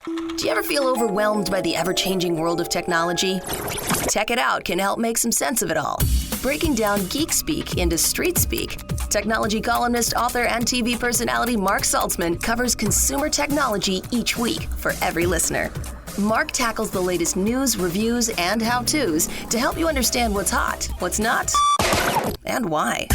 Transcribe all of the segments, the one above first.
Do you ever feel overwhelmed by the ever-changing world of technology? Tech It Out can help make some sense of it all. Breaking down geek speak into street speak, technology columnist, author, and TV personality Mark Saltzman covers consumer technology each week for every listener. Mark tackles the latest news, reviews, and how-tos to help you understand what's hot, what's not, and why.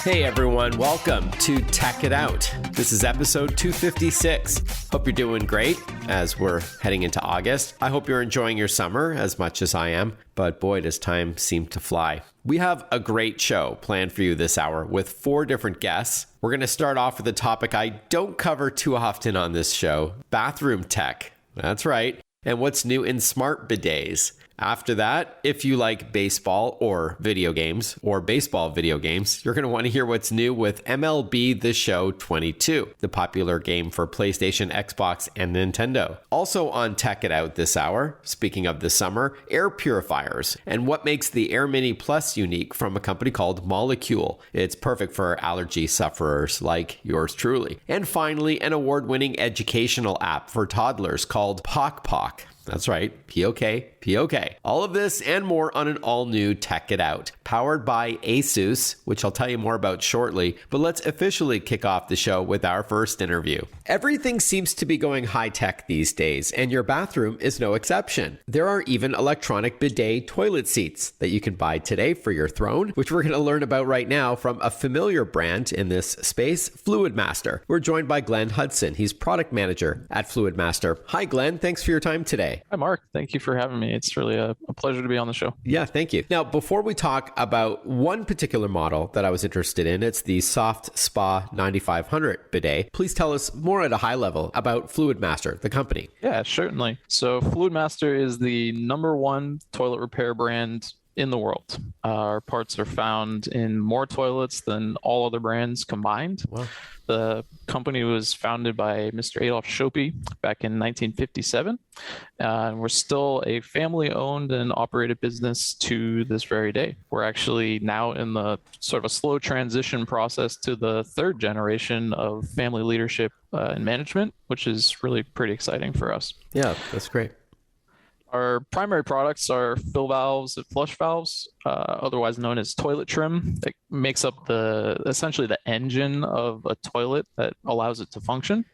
Hey everyone, welcome to Tech It Out. This is episode 256. Hope you're doing great as we're heading into August. I hope you're enjoying your summer as much as I am, but boy, does time seem to fly. We have a great show planned for you this hour with 4 different guests. We're going to start off with a topic I don't cover too often on this show, bathroom tech. That's right. And what's new in smart bidets. After that, if you like baseball or video games, or baseball video games, you're going to want to hear what's new with MLB The Show 22, the popular game for PlayStation, Xbox, and Nintendo. Also on Tech It Out this hour, speaking of the summer, air purifiers, and what makes the Air Mini Plus unique from a company called Molekule. It's perfect for allergy sufferers like yours truly. And finally, an award-winning educational app for toddlers called Pok Pok. That's right, P-O-K. All of this and more on an all-new Tech It Out, powered by ASUS, which I'll tell you more about shortly, but let's officially kick off the show with our first interview. Everything seems to be going high-tech these days, and your bathroom is no exception. There are even electronic bidet toilet seats that you can buy today for your throne, which we're going to learn about right now from a familiar brand in this space, Fluidmaster. We're joined by Glenn Hudson. He's product manager at Fluidmaster. Hi, Glenn. Thanks for your time today. Hi, Mark. Thank you for having me. It's really a pleasure to be on the show. Yeah, thank you. Now, before we talk about one particular model that I was interested in, it's the Soft Spa 9500 bidet. Please tell us more at a high level about Fluidmaster, the company. Yeah, certainly. So Fluidmaster is the #1 toilet repair brand in the world. Our parts are found in more toilets than all other brands combined. Wow. The company was founded by Mr. Adolf Schoppe back in 1957. And we're still a family-owned and operated business to this very day. We're actually now in the sort of a slow transition process to the 3rd generation of family leadership and management, which is really pretty exciting for us. Yeah, that's great. Our primary products are fill valves and flush valves, otherwise known as toilet trim, that makes up essentially the engine of a toilet that allows it to function.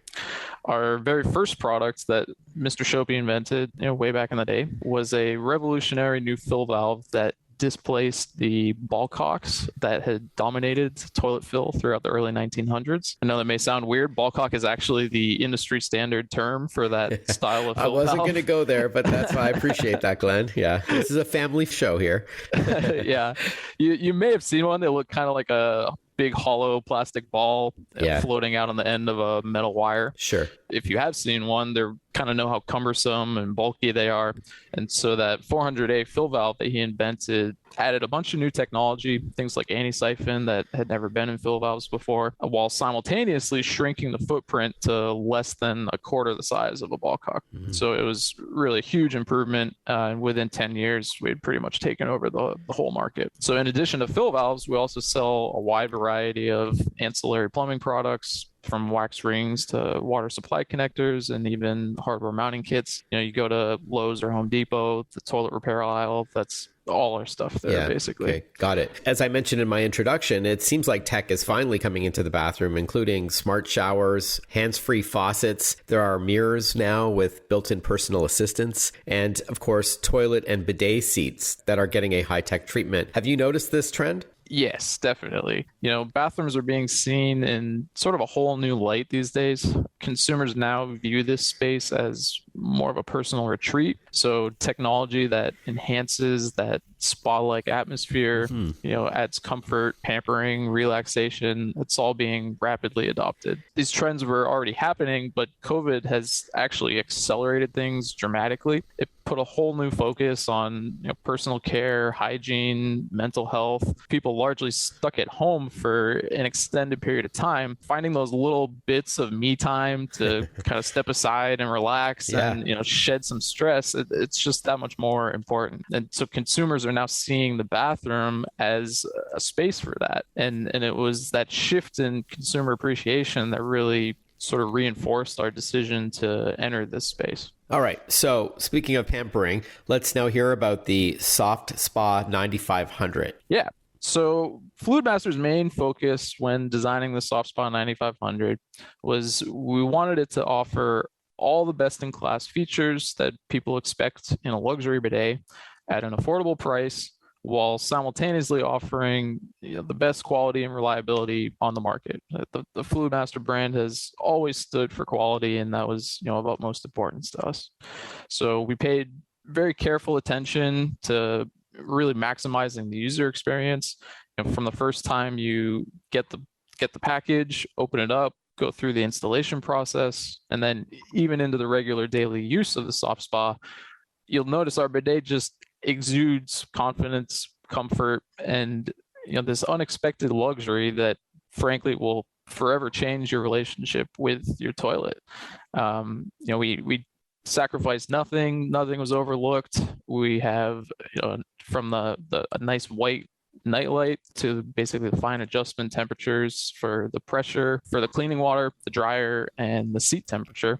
Our very first product that Mr. Schoppe invented, way back in the day, was a revolutionary new fill valve that displaced the ball cocks that had dominated toilet fill throughout the early 1900s. I know that may sound weird. Ball cock is actually the industry standard term for that style of fill I wasn't going to go there, but that's why I appreciate that, Glenn. Yeah, this is a family show here. Yeah, you may have seen one. They look kind of like a big hollow plastic ball floating out on the end of a metal wire. Sure. If you have seen one, they're kind of know how cumbersome and bulky they are. And so that 400A fill valve that he invented added a bunch of new technology, things like anti-siphon that had never been in fill valves before, while simultaneously shrinking the footprint to less than a quarter the size of a ball cock. Mm-hmm. So it was really a huge improvement. And within 10 years, we had pretty much taken over the whole market. So in addition to fill valves, we also sell a wide variety of ancillary plumbing products, from wax rings to water supply connectors and even hardware mounting kits. You go to Lowe's or Home Depot, the toilet repair aisle, that's all our stuff there, basically. Okay, got it. As I mentioned in my introduction, it seems like tech is finally coming into the bathroom, including smart showers, hands-free faucets. There are mirrors now with built-in personal assistants, and of course, toilet and bidet seats that are getting a high-tech treatment. Have you noticed this trend? Yes, definitely. Bathrooms are being seen in sort of a whole new light these days. Consumers now view this space as more of a personal retreat. So technology that enhances that spa-like atmosphere, adds comfort, pampering, relaxation. It's all being rapidly adopted. These trends were already happening, but COVID has actually accelerated things dramatically. It put a whole new focus on personal care, hygiene, mental health. People largely stuck at home for an extended period of time, finding those little bits of me time to kind of step aside and relax and shed some stress. It's just that much more important. And so consumers are now seeing the bathroom as a space for that. And it was that shift in consumer appreciation that really sort of reinforced our decision to enter this space. All right. So speaking of pampering, let's now hear about the Soft Spa 9500. Yeah. So Fluidmaster's main focus when designing the Soft Spa 9500 was we wanted it to offer all the best-in-class features that people expect in a luxury bidet at an affordable price, while simultaneously offering the best quality and reliability on the market. The Fluidmaster brand has always stood for quality, and that was of utmost importance to us. So we paid very careful attention to really maximizing the user experience. From the first time you get the package, open it up, go through the installation process, and then even into the regular daily use of the Soft Spa, you'll notice our bidet just exudes confidence, comfort, and this unexpected luxury that frankly will forever change your relationship with your toilet. We sacrificed nothing was overlooked. We have from a nice white nightlight to basically the fine adjustment temperatures for the pressure, for the cleaning water, the dryer, and the seat temperature.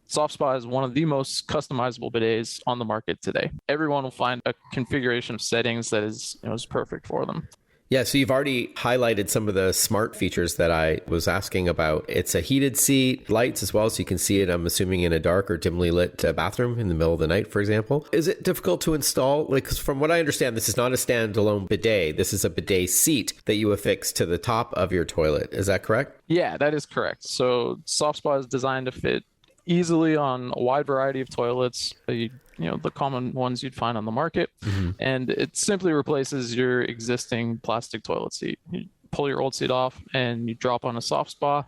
Soft Spa is one of the most customizable bidets on the market today. Everyone will find a configuration of settings that is perfect for them. Yeah, so you've already highlighted some of the smart features that I was asking about. It's a heated seat, lights as well, so you can see it, I'm assuming, in a dark or dimly lit bathroom in the middle of the night, for example. Is it difficult to install? Because from what I understand, this is not a standalone bidet. This is a bidet seat that you affix to the top of your toilet. Is that correct? Yeah, that is correct. So Soft Spa is designed to fit easily on a wide variety of toilets, the common ones you'd find on the market. Mm-hmm. And it simply replaces your existing plastic toilet seat. You pull your old seat off and you drop on a Soft Spa.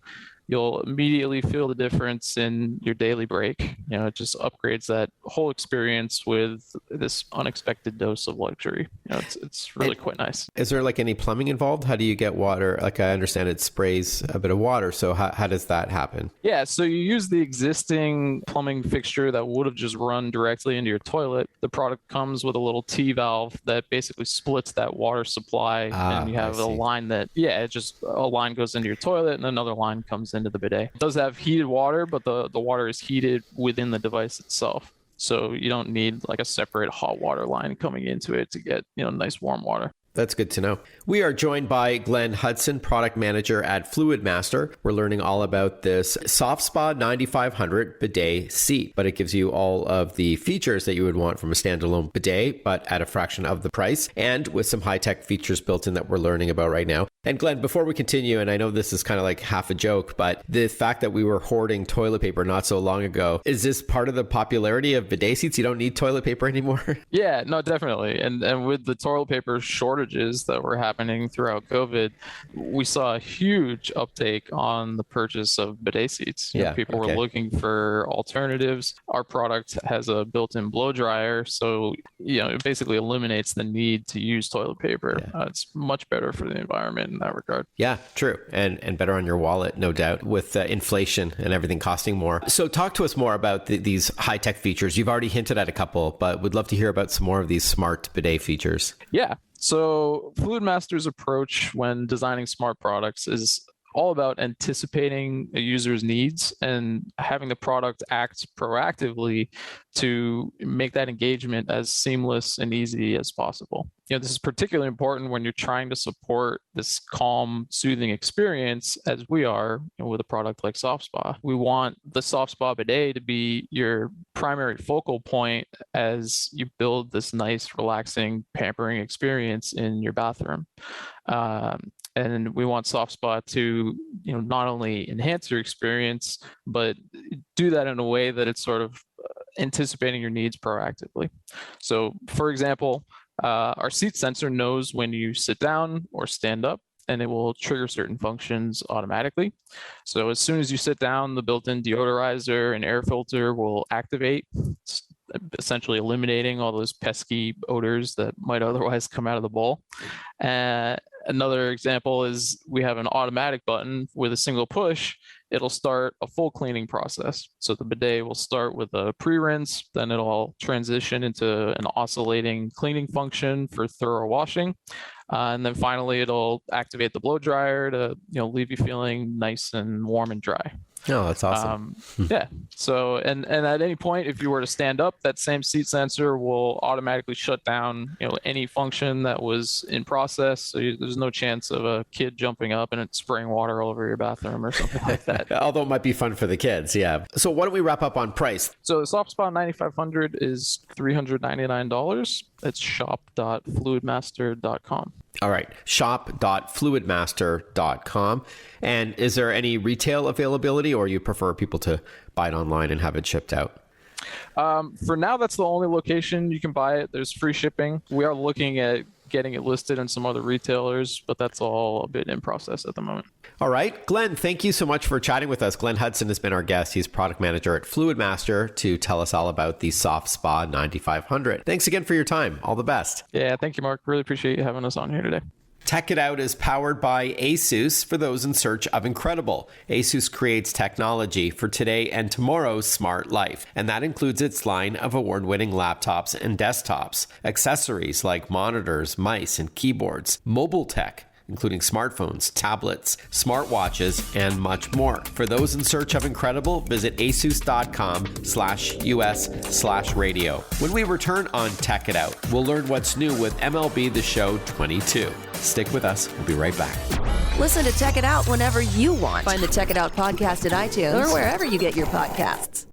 You'll immediately feel the difference in your daily break. It just upgrades that whole experience with this unexpected dose of luxury. It's really quite nice. Is there any plumbing involved? How do you get water? I understand it sprays a bit of water. So how does that happen? Yeah, so you use the existing plumbing fixture that would have just run directly into your toilet. The product comes with a little T-valve that basically splits that water supply, and you have a line that, a line goes into your toilet and another line comes into the bidet. It does have heated water, but the water is heated within the device itself. So you don't need a separate hot water line coming into it to get, nice warm water. That's good to know. We are joined by Glenn Hudson, product manager at Fluidmaster. We're learning all about this Soft Spa 9500 bidet seat, but it gives you all of the features that you would want from a standalone bidet, but at a fraction of the price, and with some high-tech features built in that we're learning about right now. And Glenn, before we continue, and I know this is kind of half a joke, but the fact that we were hoarding toilet paper not so long ago, is this part of the popularity of bidet seats? You don't need toilet paper anymore? Yeah, no, definitely. And with the toilet paper shortages that were happening throughout COVID, we saw a huge uptake on the purchase of bidet seats. People were looking for alternatives. Our product has a built-in blow dryer, so it basically eliminates the need to use toilet paper. Yeah. It's much better for the environment in that regard. Yeah, true. And better on your wallet, no doubt, with inflation and everything costing more. So talk to us more about these high-tech features. You've already hinted at a couple, but would love to hear about some more of these smart bidet features. Yeah. So Fluidmaster's approach when designing smart products is all about anticipating a user's needs and having the product act proactively to make that engagement as seamless and easy as possible. This is particularly important when you're trying to support this calm, soothing experience as we are with a product like Soft Spa. We want the Soft Spa bidet to be your primary focal point as you build this nice, relaxing, pampering experience in your bathroom. And we want Soft Spa to, not only enhance your experience, but do that in a way that it's sort of anticipating your needs proactively. So, for example, our seat sensor knows when you sit down or stand up, and it will trigger certain functions automatically. So as soon as you sit down, the built-in deodorizer and air filter will activate, essentially eliminating all those pesky odors that might otherwise come out of the bowl. Another example is we have an automatic button with a single push. It'll start a full cleaning process. So the bidet will start with a pre-rinse, then it'll transition into an oscillating cleaning function for thorough washing. And then finally, it'll activate the blow dryer to leave you feeling nice and warm and dry. Oh, that's awesome. Yeah. So, and at any point, if you were to stand up, that same seat sensor will automatically shut down, any function that was in process. So there's no chance of a kid jumping up and it spraying water all over your bathroom or something like that. Although it might be fun for the kids. Yeah. So why don't we wrap up on price? So the SoftSpot 9500 is $399. It's shop.fluidmaster.com. All right. Shop.fluidmaster.com. And is there any retail availability, or you prefer people to buy it online and have it shipped out? For now, that's the only location you can buy it. There's free shipping. We are looking at getting it listed in some other retailers, but that's all a bit in process at the moment. All right. Glenn, thank you so much for chatting with us. Glenn Hudson has been our guest. He's product manager at Fluidmaster to tell us all about the SoftSpot 9500. Thanks again for your time. All the best. Yeah, thank you, Mark. Really appreciate you having us on here today. Tech It Out is powered by ASUS for those in search of incredible. ASUS creates technology for today and tomorrow's smart life, and that includes its line of award-winning laptops and desktops, accessories like monitors, mice, and keyboards, mobile tech, including smartphones, tablets, smartwatches, and much more. For those in search of incredible, visit asus.com/US/radio. When we return on Tech It Out, we'll learn what's new with MLB The Show 22. Stick with us. We'll be right back. Listen to Tech It Out whenever you want. Find the Tech It Out podcast at iTunes or wherever you get your podcasts.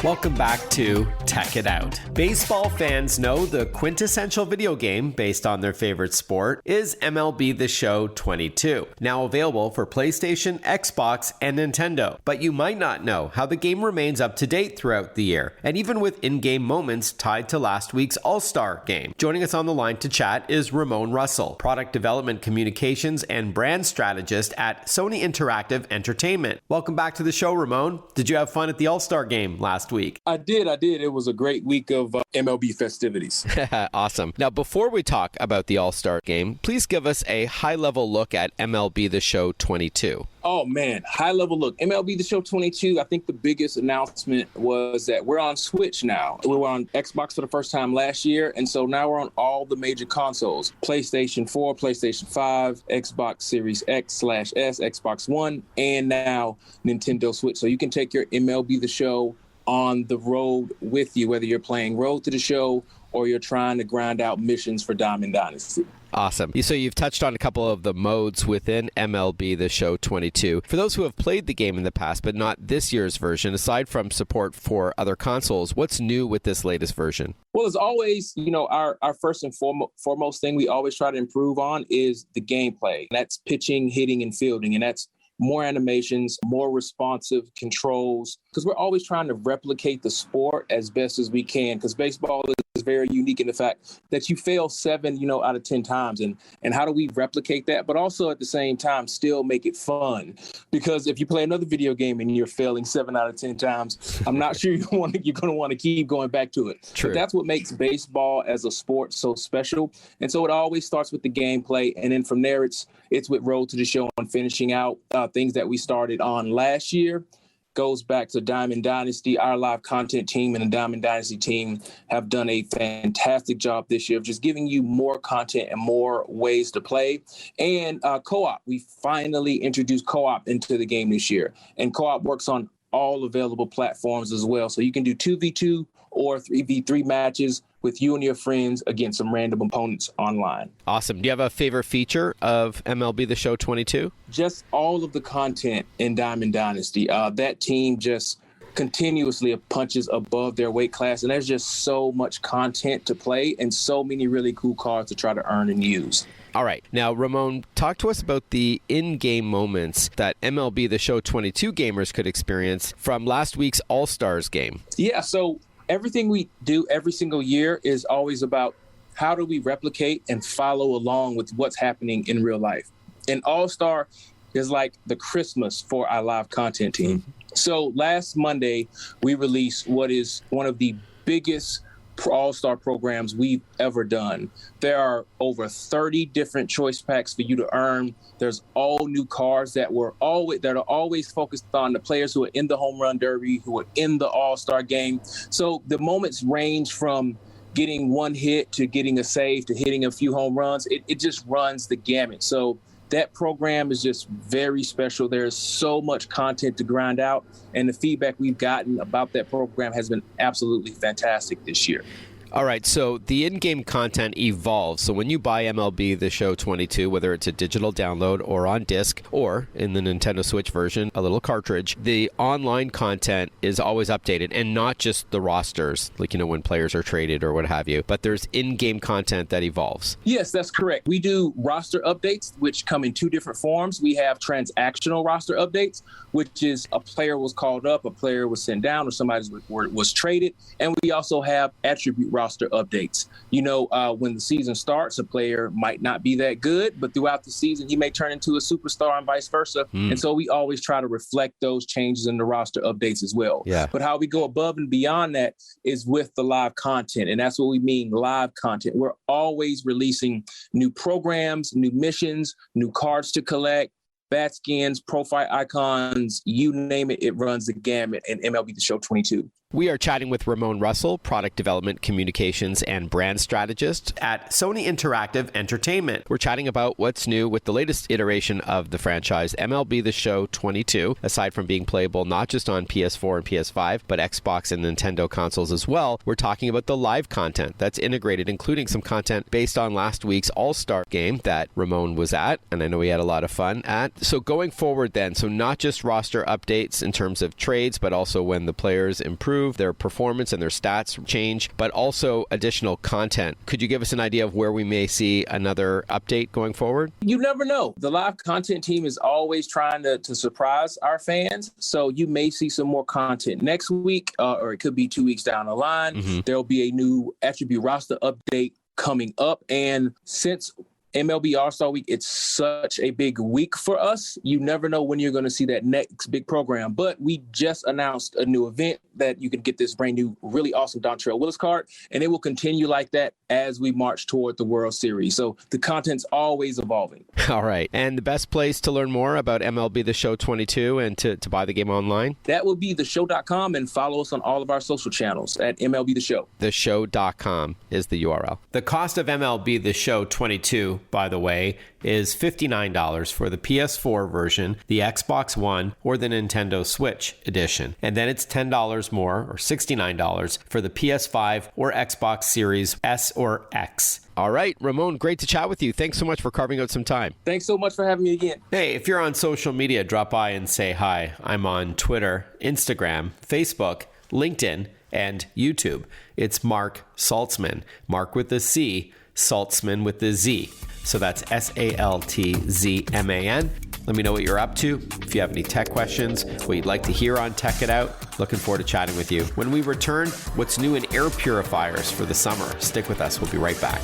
Welcome back to Tech It Out. Baseball fans know the quintessential video game based on their favorite sport is MLB The Show 22, now available for PlayStation, Xbox, and Nintendo. But you might not know how the game remains up to date throughout the year, and even with in-game moments tied to last week's All-Star game. Joining us on the line to chat is Ramone Russell, Product Development Communications and Brand Strategist at Sony Interactive Entertainment. Welcome back to the show, Ramone. Did you have fun at the All-Star game last week? I did. It was a great week of MLB festivities. Awesome. Now, before we talk about the All-Star game, please give us a high-level look at MLB The Show 22. Oh, man. High-level look. MLB The Show 22, I think the biggest announcement was that we're on Switch now. We were on Xbox for the first time last year, and so now we're on all the major consoles. PlayStation 4, PlayStation 5, Xbox Series X/S, Xbox One, and now Nintendo Switch. So you can take your MLB The Show on the road with you, whether you're playing Road to the Show or you're trying to grind out missions for Diamond Dynasty. Awesome. So you've touched on a couple of the modes within MLB The Show 22. For those who have played the game in the past, but not this year's version, aside from support for other consoles, what's new with this latest version? Well, as always, our first and foremost thing we always try to improve on is the gameplay. That's pitching, hitting, and fielding, and that's more animations, more responsive controls, because we're always trying to replicate the sport as best as we can, because baseball is very unique in the fact that you fail 7, out of 10 times. And how do we replicate that? But also at the same time, still make it fun. Because if you play another video game and you're failing 7 out of 10 times, I'm not sure you're going to want to keep going back to it. True. But that's what makes baseball as a sport so special. And so it always starts with the gameplay. And then from there, it's with Road to the Show and finishing out things that we started on last year. Goes back to Diamond Dynasty. Our live content team and the Diamond Dynasty team have done a fantastic job this year of just giving you more content and more ways to play. And co-op, we finally introduced co-op into the game this year. And co-op works on all available platforms as well. So you can do 2v2 or 3v3 matches with you and your friends against some random opponents online. Awesome. Do you have a favorite feature of MLB The Show 22? Just all of the content in Diamond Dynasty. That team just continuously punches above their weight class, and there's just so much content to play and so many really cool cards to try to earn and use. All right. Now, Ramone, talk to us about the in-game moments that MLB The Show 22 gamers could experience from last week's All-Stars game. Yeah, so everything we do every single year is always about how do we replicate and follow along with what's happening in real life. And All-Star is like the Christmas for our live content team. So last Monday, we released what is one of the biggest all-star programs we've ever done. There are over 30 different choice packs for you to earn. There's all new cards that are always focused on the players who are in the home run derby, who are in the all-star game. So the moments range from getting one hit to getting a save to hitting a few home runs. It just runs the gamut. So that program is just very special. There's so much content to grind out, and the feedback we've gotten about that program has been absolutely fantastic this year. All right, so the in-game content evolves. So when you buy MLB The Show 22, whether it's a digital download or on disc, or in the Nintendo Switch version, a little cartridge, the online content is always updated, and not just the rosters, like, when players are traded or what have you, but there's in-game content that evolves. Yes, that's correct. We do roster updates, which come in two different forms. We have transactional roster updates, which is a player was called up, a player was sent down, or somebody was traded. And we also have attribute roster updates. When the season starts, a player might not be that good, but throughout the season, he may turn into a superstar and vice versa. And so we always try to reflect those changes in the roster updates as well. Yeah. But how we go above and beyond that is with the live content. And that's what we mean, live content. We're always releasing new programs, new missions, new cards to collect, bat skins, profile icons, you name it, it runs the gamut in MLB The Show 22. We are chatting with Ramone Russell, Product Development, Communications, and Brand Strategist at Sony Interactive Entertainment. We're chatting about what's new with the latest iteration of the franchise, MLB The Show 22, aside from being playable not just on PS4 and PS5, but Xbox and Nintendo consoles as well. We're talking about the live content that's integrated, including some content based on last week's All-Star game that Ramone was at, and I know he had a lot of fun at. So going forward then, so not just roster updates in terms of trades, but also when the players improve, their performance and their stats change, but also additional content. Could you give us an idea of where we may see another update going forward? You never know. The live content team is always trying to surprise our fans. So you may see some more content next week, or it could be 2 weeks down the line. There'll be a new attribute roster update coming up. And since MLB All-Star Week, it's such a big week for us. You never know when you're going to see that next big program. But we just announced a new event that you can get this brand new, really awesome Dontrelle Willis card, and it will continue like that as we march toward the World Series. So the content's always evolving. All right. And the best place to learn more about MLB The Show 22 and to buy the game online? That will be theshow.com, and follow us on all of our social channels at MLB The Show. Theshow.com is the URL. The cost of MLB The Show 22, by the way, is $59 for the PS4 version, the Xbox One, or the Nintendo Switch edition. And then it's $10 more, or $69, for the PS5 or Xbox Series S or X. All right, Ramone, great to chat with you. Thanks so much for carving out some time. Thanks so much for having me again. Hey, if you're on social media, drop by and say hi. I'm on Twitter, Instagram, Facebook, LinkedIn, and YouTube. It's Mark Saltzman. Mark with a C, Saltzman with a Z. So that's SALTZMAN. Let me know what you're up to. If you have any tech questions, what you'd like to hear on Tech It Out, looking forward to chatting with you. When we return, what's new in air purifiers for the summer? Stick with us. We'll be right back.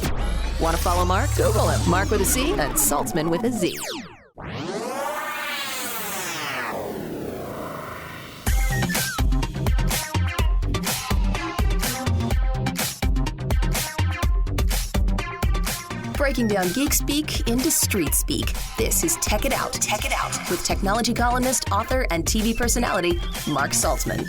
Want to follow Mark? Google him. Mark with a C and Saltzman with a Z. Breaking down geek speak into street speak. This is Tech It Out. Tech It Out with technology columnist, author, and TV personality Mark Saltzman.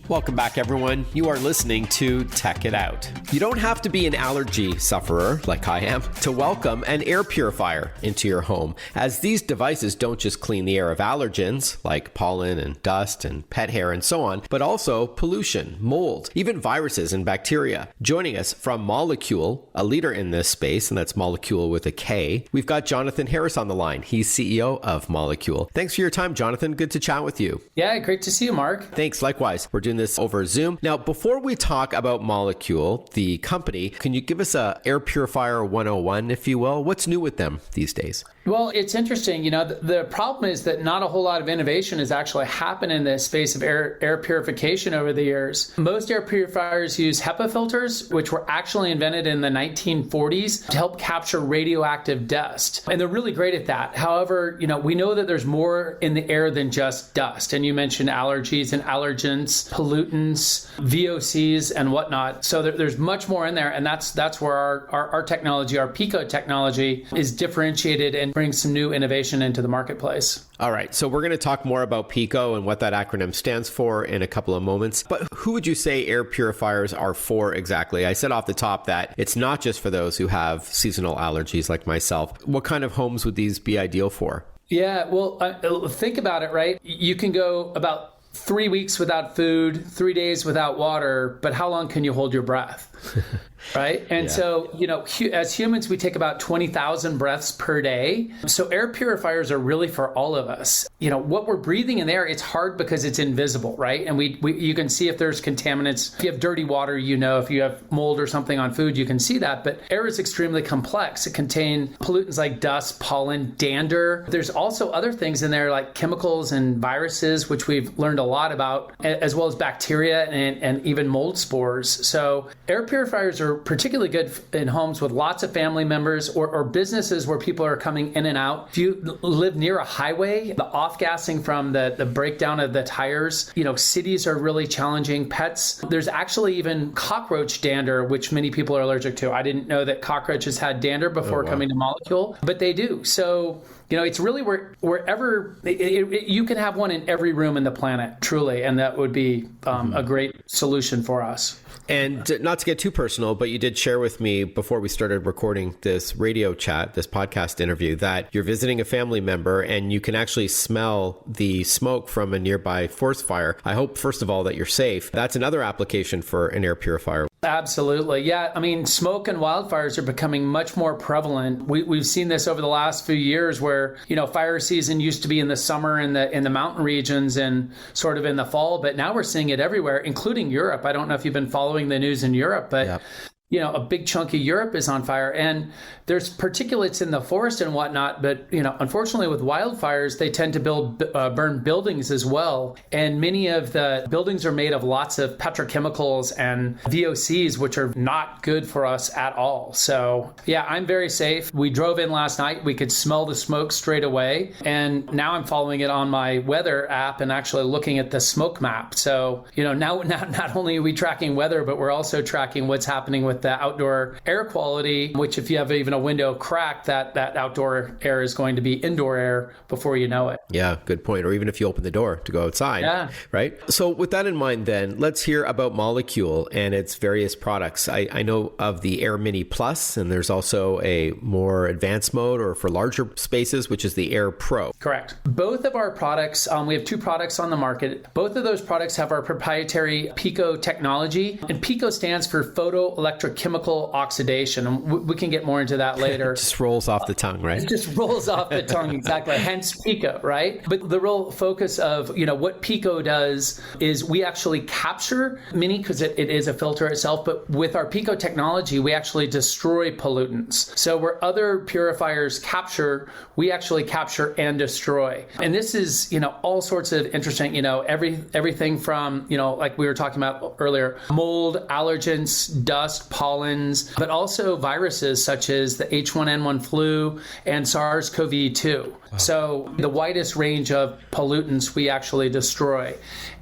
Welcome back, everyone. You are listening to Tech It Out. You don't have to be an allergy sufferer, like I am, to welcome an air purifier into your home, as these devices don't just clean the air of allergens, like pollen and dust and pet hair and so on, but also pollution, mold, even viruses and bacteria. Joining us from Molekule, a leader in this space, and that's Molekule with a K, we've got Jonathan Harris on the line. He's CEO of Molekule. Thanks for your time, Jonathan. Good to chat with you. Yeah, great to see you, Mark. Thanks. Likewise. We're doing this over Zoom. Now, before we talk about Molekule, the company, can you give us a air purifier 101, if you will? What's new with them these days? Well, it's interesting. The problem is that not a whole lot of innovation has actually happened in the space of air purification over the years. Most air purifiers use HEPA filters, which were actually invented in the 1940s to help capture radioactive dust. And they're really great at that. However, we know that there's more in the air than just dust. And you mentioned allergies and allergens, pollutants, VOCs, and whatnot. So there's much more in there, and that's where our technology, our Pico technology, is differentiated and brings some new innovation into the marketplace. All right, so we're going to talk more about Pico and what that acronym stands for in a couple of moments. But who would you say air purifiers are for exactly? I said off the top that it's not just for those who have seasonal allergies like myself. What kind of homes would these be ideal for? Yeah, well, think about it, right? You can go about 3 weeks without food, 3 days without water, but how long can you hold your breath? Right? And so, as humans, we take about 20,000 breaths per day. So air purifiers are really for all of us. What we're breathing in there, it's hard because it's invisible, right? And you can see if there's contaminants. If you have dirty water, if you have mold or something on food, you can see that. But air is extremely complex. It contains pollutants like dust, pollen, dander. There's also other things in there like chemicals and viruses, which we've learned a lot about, as well as bacteria and even mold spores. So air purifiers are particularly good in homes with lots of family members or businesses where people are coming in and out. If you live near a highway, the off-gassing from the breakdown of the tires, cities are really challenging. Pets, there's actually even cockroach dander, which many people are allergic to. I didn't know that cockroaches had dander before coming to Molekule, but they do. So it's really wherever you can have one in every room in the planet, truly, and that would be a great solution for us. And not to get too personal, but you did share with me before we started recording this radio chat, this podcast interview, that you're visiting a family member and you can actually smell the smoke from a nearby forest fire. I hope, first of all, that you're safe. That's another application for an air purifier. Absolutely. Yeah. I mean, smoke and wildfires are becoming much more prevalent. We've seen this over the last few years where, fire season used to be in the summer in the mountain regions and sort of in the fall, but now we're seeing it everywhere, including Europe. I don't know if you've been following the news in Europe, but Yep. A big chunk of Europe is on fire, and there's particulates in the forest and whatnot. But, unfortunately with wildfires, they tend to burn buildings as well. And many of the buildings are made of lots of petrochemicals and VOCs, which are not good for us at all. So yeah, I'm very safe. We drove in last night. We could smell the smoke straight away. And now I'm following it on my weather app and actually looking at the smoke map. So, now not only are we tracking weather, but we're also tracking what's happening with the outdoor air quality, which if you have even a window crack, that outdoor air is going to be indoor air before you know it. Yeah, good point. Or even if you open the door to go outside, right? So with that in mind, then let's hear about Molekule and its various products. I know of the Air Mini Plus, and there's also a more advanced mode or for larger spaces, which is the Air Pro. Correct. Both of our products, we have two products on the market. Both of those products have our proprietary Pico technology, and Pico stands for photoelectrochemical oxidation. And we can get more into that later. It just rolls off the tongue, right? It just rolls off the tongue, exactly. Hence Pico, right? But the real focus of, what Pico does is we actually capture mini, because it is a filter itself, but with our Pico technology, we actually destroy pollutants. So where other purifiers capture, we actually capture and destroy. And this is, all sorts of interesting, everything from, like we were talking about earlier, mold, allergens, dust, pollens, but also viruses such as the H1N1 flu and SARS-CoV-2. Wow. So the widest range of pollutants we actually destroy.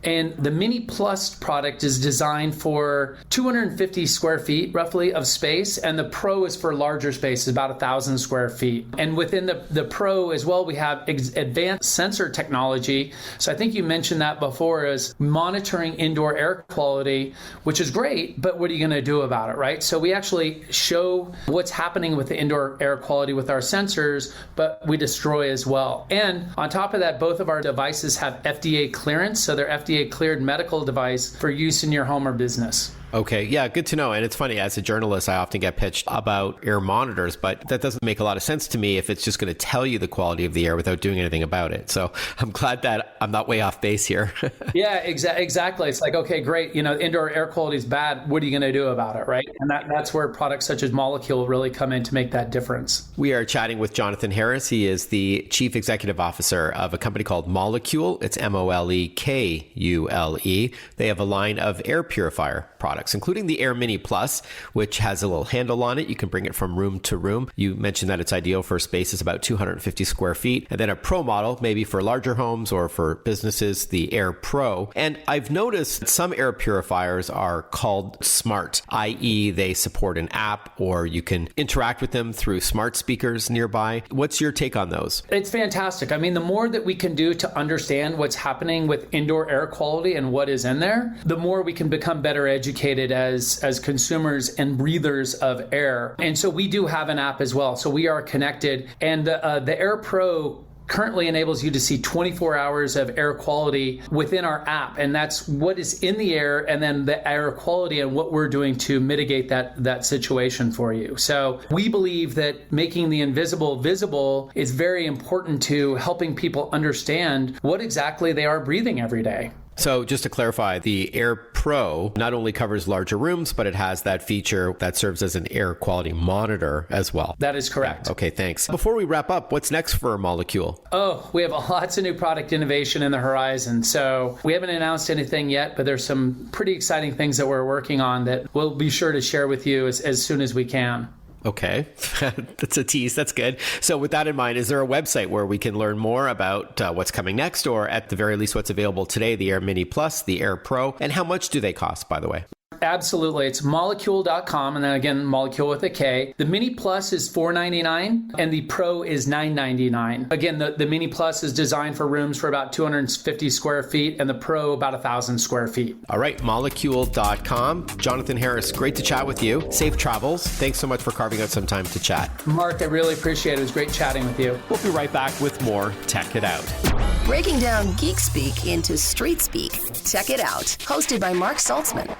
And the Mini Plus product is designed for 250 square feet, roughly, of space. And the Pro is for larger spaces, about 1,000 square feet. And within the Pro as well, we have advanced sensor technology. So I think you mentioned that before, as monitoring indoor air quality, which is great, but what are you going to do about it, right? So we actually show what's happening with the indoor air quality with our sensors, but we destroy as well. And on top of that, both of our devices have FDA clearance. So they're FDA cleared medical device for use in your home or business. Okay. Yeah, good to know. And it's funny, as a journalist, I often get pitched about air monitors, but that doesn't make a lot of sense to me if it's just going to tell you the quality of the air without doing anything about it. So I'm glad that I'm not way off base here. Yeah, exactly. It's like, okay, great. Indoor air quality is bad. What are you going to do about it, right? And that's where products such as Molekule really come in to make that difference. We are chatting with Jonathan Harris. He is the Chief Executive Officer of a company called Molekule. It's Molekule. They have a line of air purifier products. products, including the Air Mini Plus, which has a little handle on it. You can bring it from room to room. You mentioned that it's ideal for spaces about 250 square feet. And then a Pro model, maybe for larger homes or for businesses, the Air Pro. And I've noticed some air purifiers are called smart, i.e. they support an app or you can interact with them through smart speakers nearby. What's your take on those? It's fantastic. I mean, the more that we can do to understand what's happening with indoor air quality and what is in there, the more we can become better educated as consumers and breathers of air. And so we do have an app as well. So we are connected. And the Air Pro currently enables you to see 24 hours of air quality within our app. And that's what is in the air and then the air quality and what we're doing to mitigate that situation for you. So we believe that making the invisible visible is very important to helping people understand what exactly they are breathing every day. So just to clarify, the Air Pro not only covers larger rooms, but it has that feature that serves as an air quality monitor as well. That is correct. Yeah. Okay, thanks. Before we wrap up, what's next for Molekule? Oh, we have lots of new product innovation in the horizon. So we haven't announced anything yet, but there's some pretty exciting things that we're working on that we'll be sure to share with you as soon as we can. Okay, that's a tease. That's good. So with that in mind, is there a website where we can learn more about what's coming next, or at the very least what's available today, the Air Mini Plus, the Air Pro, and how much do they cost, by the way? Absolutely. It's molekule.com, and then again, Molekule with a K. The Mini Plus is $499, and the Pro is $999. Again, the Mini Plus is designed for rooms for about 250 square feet, and the Pro about 1,000 square feet. All right, molekule.com. Jonathan Harris, great to chat with you. Safe travels. Thanks so much for carving out some time to chat. Mark, I really appreciate it. It was great chatting with you. We'll be right back with more Tech It Out. Breaking down geek speak into street speak. Tech It Out, hosted by Mark Saltzman.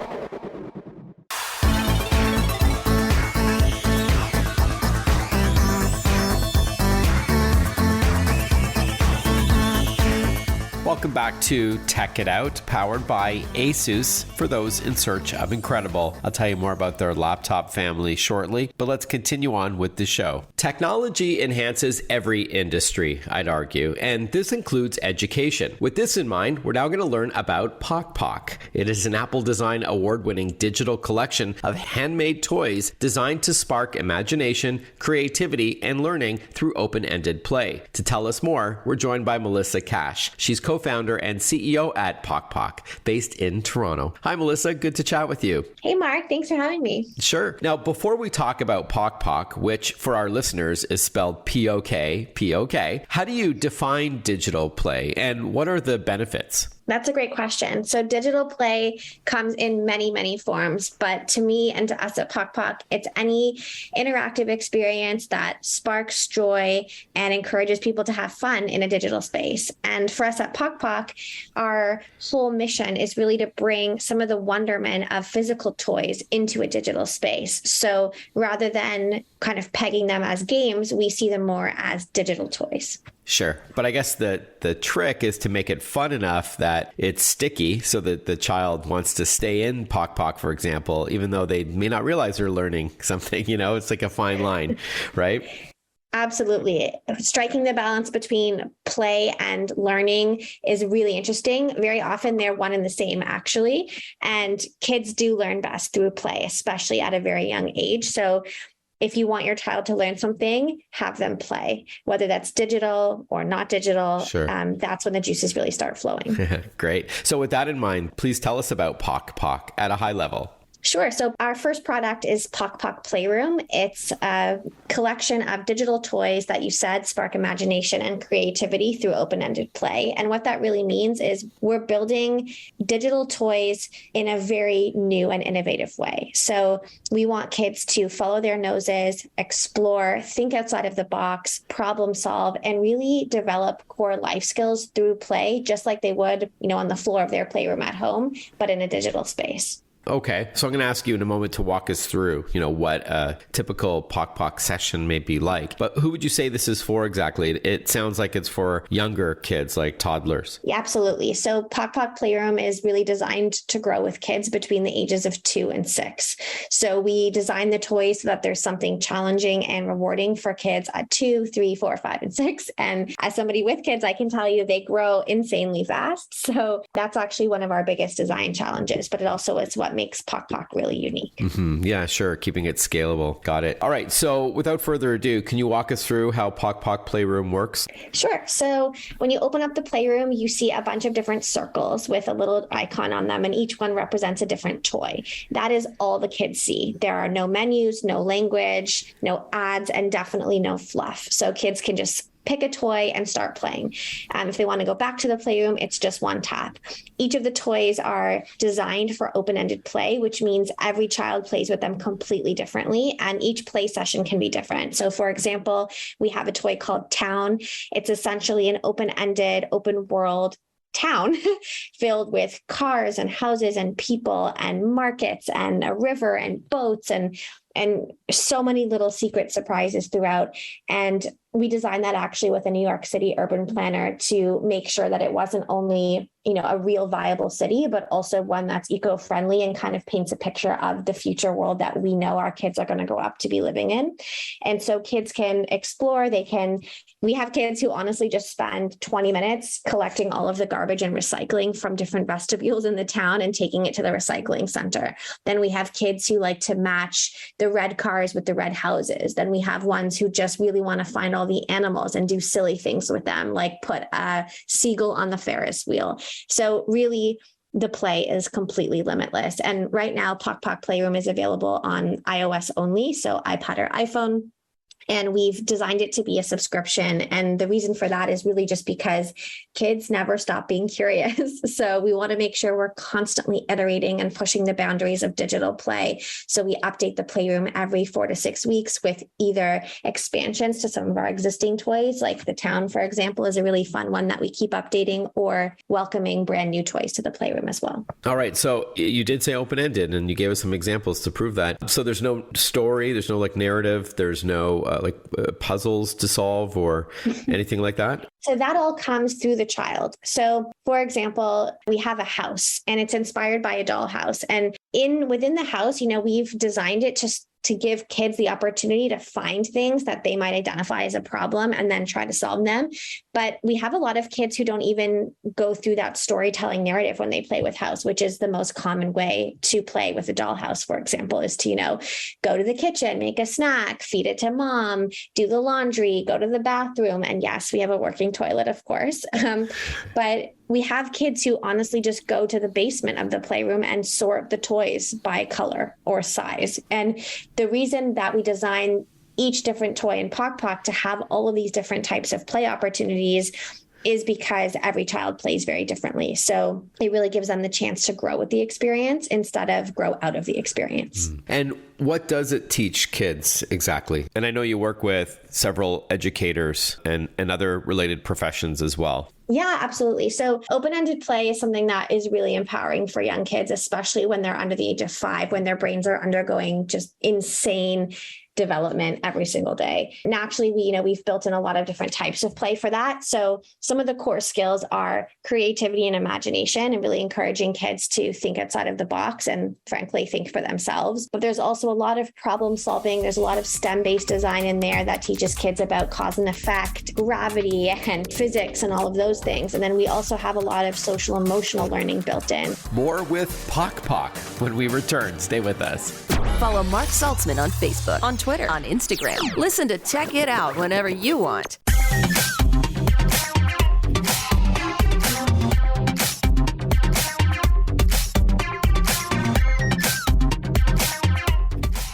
Welcome back to Tech It Out, powered by ASUS for those in search of incredible. I'll tell you more about their laptop family shortly, but let's continue on with the show. Technology enhances every industry, I'd argue, and this includes education. With this in mind, we're now going to learn about Pok Pok. It is an Apple Design Award-winning digital collection of handmade toys designed to spark imagination, creativity, and learning through open-ended play. To tell us more, we're joined by Melissa Cash. She's co-founder and CEO at Pok Pok, based in Toronto. Hi, Melissa. Good to chat with you. Hey, Mark. Thanks for having me. Sure. Now, before we talk about Pok Pok, which for our listeners is spelled P-O-K, how do you define digital play and what are the benefits? That's a great question. So digital play comes in many, many forms, but to me and to us at Pok Pok, it's any interactive experience that sparks joy and encourages people to have fun in a digital space. And for us at Pok Pok, our whole mission is really to bring some of the wonderment of physical toys into a digital space. So rather than kind of pegging them as games, we see them more as digital toys. Sure. But I guess the trick is to make it fun enough that it's sticky so that the child wants to stay in Pok Pok, for example, even though they may not realize they're learning something, it's like a fine line, right? Absolutely. Striking the balance between play and learning is really interesting. Very often they're one and the same, actually. And kids do learn best through play, especially at a very young age. So if you want your child to learn something, have them play, whether that's digital or not digital. Sure. That's when the juices really start flowing. Great. So with that in mind, please tell us about Pok Pok at a high level. Sure. So our first product is Pok Pok Playroom. It's a collection of digital toys that you said spark imagination and creativity through open-ended play. And what that really means is we're building digital toys in a very new and innovative way. So we want kids to follow their noses, explore, think outside of the box, problem solve, and really develop core life skills through play, just like they would, on the floor of their playroom at home, but in a digital space. Okay. So I'm going to ask you in a moment to walk us through, what a typical Pok Pok session may be like. But who would you say this is for exactly? It sounds like it's for younger kids, like toddlers. Yeah, absolutely. So Pok Pok Playroom is really designed to grow with kids between the ages of 2 and 6. So we design the toys so that there's something challenging and rewarding for kids at 2, 3, 4, 5, and 6. And as somebody with kids, I can tell you they grow insanely fast. So that's actually one of our biggest design challenges, but it also is what what makes Pok Pok really unique. Yeah, sure. Keeping it scalable. Got it. All right. So without further ado, can you walk us through how Pok Pok Playroom works? Sure. So when you open up the playroom, you see a bunch of different circles with a little icon on them, and each one represents a different toy. That is all the kids see. There are no menus, no language, no ads, and definitely no fluff. So kids can just pick a toy and start playing. If they want to go back to the playroom, it's just one tap. Each of the toys are designed for open-ended play, which means every child plays with them completely differently, and each play session can be different. So for example, we have a toy called Town. It's essentially an open-ended, open world town filled with cars and houses and people and markets and a river and boats and so many little secret surprises throughout. And we designed that actually with a New York City urban planner to make sure that it wasn't only, a real viable city, but also one that's eco-friendly and kind of paints a picture of the future world that we know our kids are going to grow up to be living in. And so kids can explore, we have kids who honestly just spend 20 minutes collecting all of the garbage and recycling from different vestibules in the town and taking it to the recycling center. Then we have kids who like to match the red cars with the red houses. Then we have ones who just really want to find all the animals and do silly things with them, like put a seagull on the Ferris wheel. So really, the play is completely limitless. And right now, Pok Pok Playroom is available on iOS only, so iPad or iPhone. And we've designed it to be a subscription. And the reason for that is really just because kids never stop being curious. So we want to make sure we're constantly iterating and pushing the boundaries of digital play. So we update the playroom every 4 to 6 weeks with either expansions to some of our existing toys, like the Town, for example, is a really fun one that we keep updating, or welcoming brand new toys to the playroom as well. All right. So you did say open-ended, and you gave us some examples to prove that. So there's no story, there's no narrative, there's no puzzles to solve or anything like that? So that all comes through the child. So for example, we have a house and it's inspired by a dollhouse. And within the house, we've designed it to give kids the opportunity to find things that they might identify as a problem and then try to solve them. But we have a lot of kids who don't even go through that storytelling narrative when they play with house, which is the most common way to play with a dollhouse, for example, is to, go to the kitchen, make a snack, feed it to mom, do the laundry, go to the bathroom. And yes, we have a working toilet, of course. But we have kids who honestly just go to the basement of the playroom and sort the toys by color or size. And the reason that we design each different toy in Pok Pok to have all of these different types of play opportunities is because every child plays very differently. So it really gives them the chance to grow with the experience instead of grow out of the experience. And what does it teach kids exactly? And I know you work with several educators and other related professions as well. Yeah, absolutely. So open-ended play is something that is really empowering for young kids, especially when they're under the age of 5, when their brains are undergoing just insane development every single day. Naturally, we've built in a lot of different types of play for that. So some of the core skills are creativity and imagination, and really encouraging kids to think outside of the box and frankly think for themselves. But there's also a lot of problem solving. There's a lot of STEM-based design in there that teaches kids about cause and effect, gravity, and physics, and all of those things. And then we also have a lot of social emotional learning built in. More with Pok Pok when we return. Stay with us. Follow Mark Saltzman on Facebook, on Twitter, on Instagram. Listen to Tech It Out whenever you want.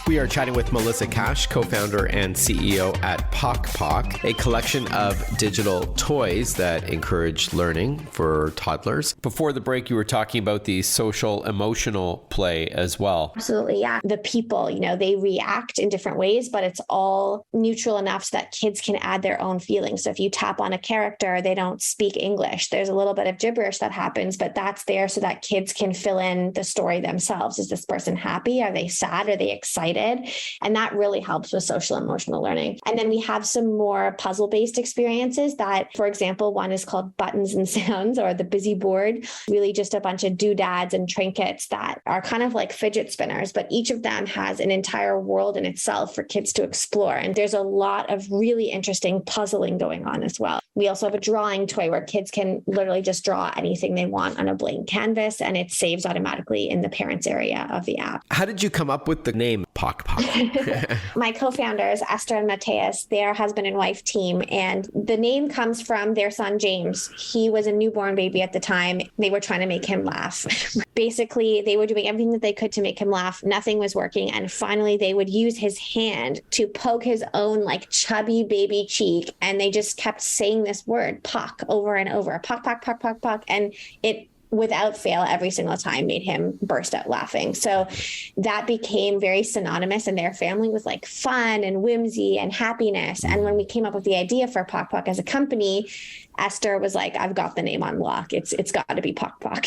We are chatting with Melissa Cash, co-founder and CEO at Pok Pok, a collection of digital toys that encourage learning for toddlers. Before the break, you were talking about the social emotional play as well. Absolutely, yeah. The people, they react in different ways, but it's all neutral enough so that kids can add their own feelings. So if you tap on a character, they don't speak English. There's a little bit of gibberish that happens, but that's there so that kids can fill in the story themselves. Is this person happy? Are they sad? Are they excited? excited. And that really helps with social emotional learning. And then we have some more puzzle-based experiences that, for example, one is called Buttons and Sounds, or the Busy Board, really just a bunch of doodads and trinkets that are kind of like fidget spinners, but each of them has an entire world in itself for kids to explore. And there's a lot of really interesting puzzling going on as well. We also have a drawing toy where kids can literally just draw anything they want on a blank canvas, and it saves automatically in the parents area of the app. How did you come up with the name Pok Pok? My co-founders, Esther and Mateus, they're a husband and wife team, and the name comes from their son, James. He was a newborn baby at the time. They were trying to make him laugh. Basically, they were doing everything that they could to make him laugh. Nothing was working. And finally, they would use his hand to poke his own like chubby baby cheek. And they just kept saying this word, Pok, over and over. Pok, Pok, Pok, Pok, Pok. And it, without fail, every single time made him burst out laughing. So that became very synonymous in their family with like fun and whimsy and happiness. And when we came up with the idea for Pok Pok as a company, Esther was like, I've got the name on lock. It's got to be Pok Pok.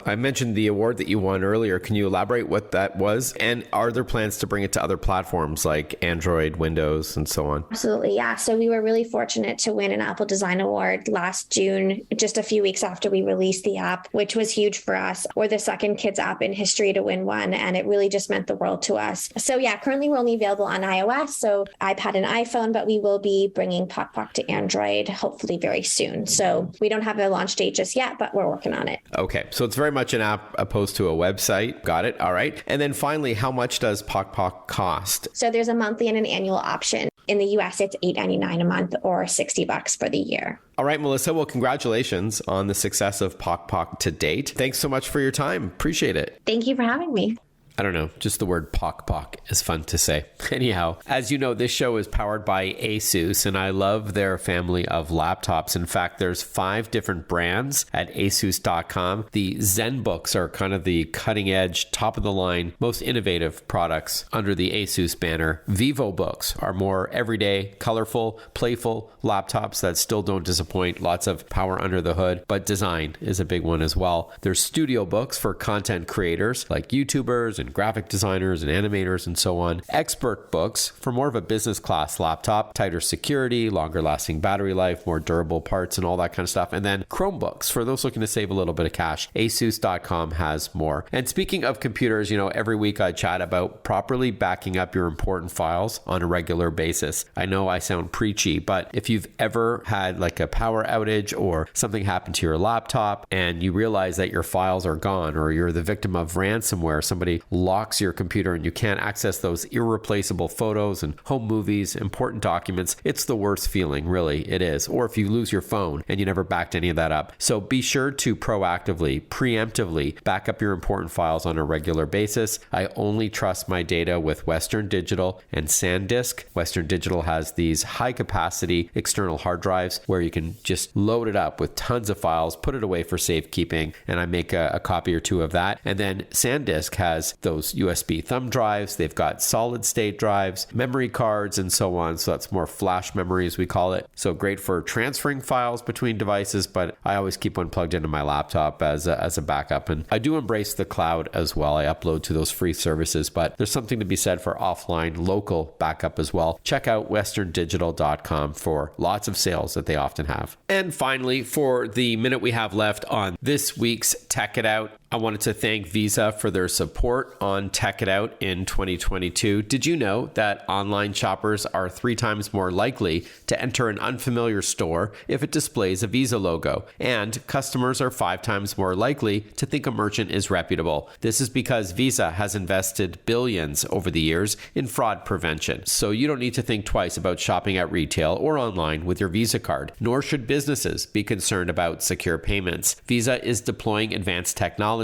I mentioned the award that you won earlier. Can you elaborate what that was? And are there plans to bring it to other platforms like Android, Windows, and so on? Absolutely, yeah. So we were really fortunate to win an Apple Design Award last June, just a few weeks after we released the app, which was huge for us. We're the second kids app in history to win one, and it really just meant the world to us. So yeah, currently we're only available on iOS, so iPad and iPhone, but we will be bringing Pok Pok to Android, hopefully very soon. So we don't have a launch date just yet, but we're working on it. Okay. So it's very much an app opposed to a website. Got it. All right. And then finally, how much does Pok Pok cost? So there's a monthly and an annual option. In the US, it's $8.99 a month or $60 for the year. All right, Melissa. Well, congratulations on the success of Pok Pok to date. Thanks so much for your time. Appreciate it. Thank you for having me. I don't know, just the word Pok Pok is fun to say. Anyhow, as you know, this show is powered by ASUS, and I love their family of laptops. In fact, there's 5 different brands at ASUS.com. The Zenbooks are kind of the cutting edge, top of the line, most innovative products under the ASUS banner. Vivobooks are more everyday, colorful, playful laptops that still don't disappoint. Lots of power under the hood, but design is a big one as well. There's Studio Books for content creators like YouTubers and graphic designers and animators and so on. Expert Books for more of a business class laptop, tighter security, longer lasting battery life, more durable parts and all that kind of stuff. And then Chromebooks for those looking to save a little bit of cash. ASUS.com has more. And speaking of computers, you know, every week I chat about properly backing up your important files on a regular basis. I know I sound preachy, but if you've ever had like a power outage or something happened to your laptop and you realize that your files are gone, or you're the victim of ransomware, somebody locks your computer and you can't access those irreplaceable photos and home movies, important documents, it's the worst feeling, really, it is. Or if you lose your phone and you never backed any of that up. So be sure to proactively, preemptively back up your important files on a regular basis. I only trust my data with Western Digital and SanDisk. Western Digital has these high capacity external hard drives where you can just load it up with tons of files, put it away for safekeeping, and I make a copy or two of that. And then SanDisk has those USB thumb drives. They've got solid state drives, memory cards, and so on. So that's more flash memory, as we call it. So great for transferring files between devices, but I always keep one plugged into my laptop as a backup. And I do embrace the cloud as well. I upload to those free services, but there's something to be said for offline, local backup as well. Check out westerndigital.com for lots of sales that they often have. And finally, for the minute we have left on this week's Tech It Out, I wanted to thank Visa for their support on Tech It Out in 2022. Did you know that online shoppers are 3 times more likely to enter an unfamiliar store if it displays a Visa logo? And customers are 5 times more likely to think a merchant is reputable. This is because Visa has invested billions over the years in fraud prevention. So you don't need to think twice about shopping at retail or online with your Visa card, nor should businesses be concerned about secure payments. Visa is deploying advanced technology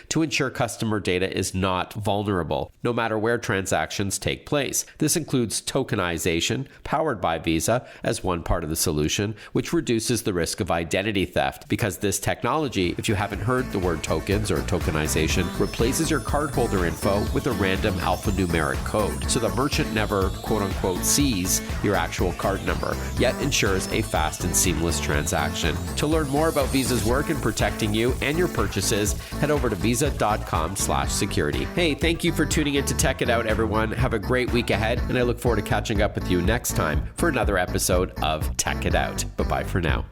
to ensure customer data is not vulnerable, no matter where transactions take place. This includes tokenization, powered by Visa, as one part of the solution, which reduces the risk of identity theft, because this technology, if you haven't heard the word tokens or tokenization, replaces your cardholder info with a random alphanumeric code. So the merchant never, quote-unquote, sees your actual card number, yet ensures a fast and seamless transaction. To learn more about Visa's work in protecting you and your purchases, head over to visa.com/security. Hey, thank you for tuning in to Tech It Out, everyone. Have a great week ahead, and I look forward to catching up with you next time for another episode of Tech It Out. Bye-bye for now.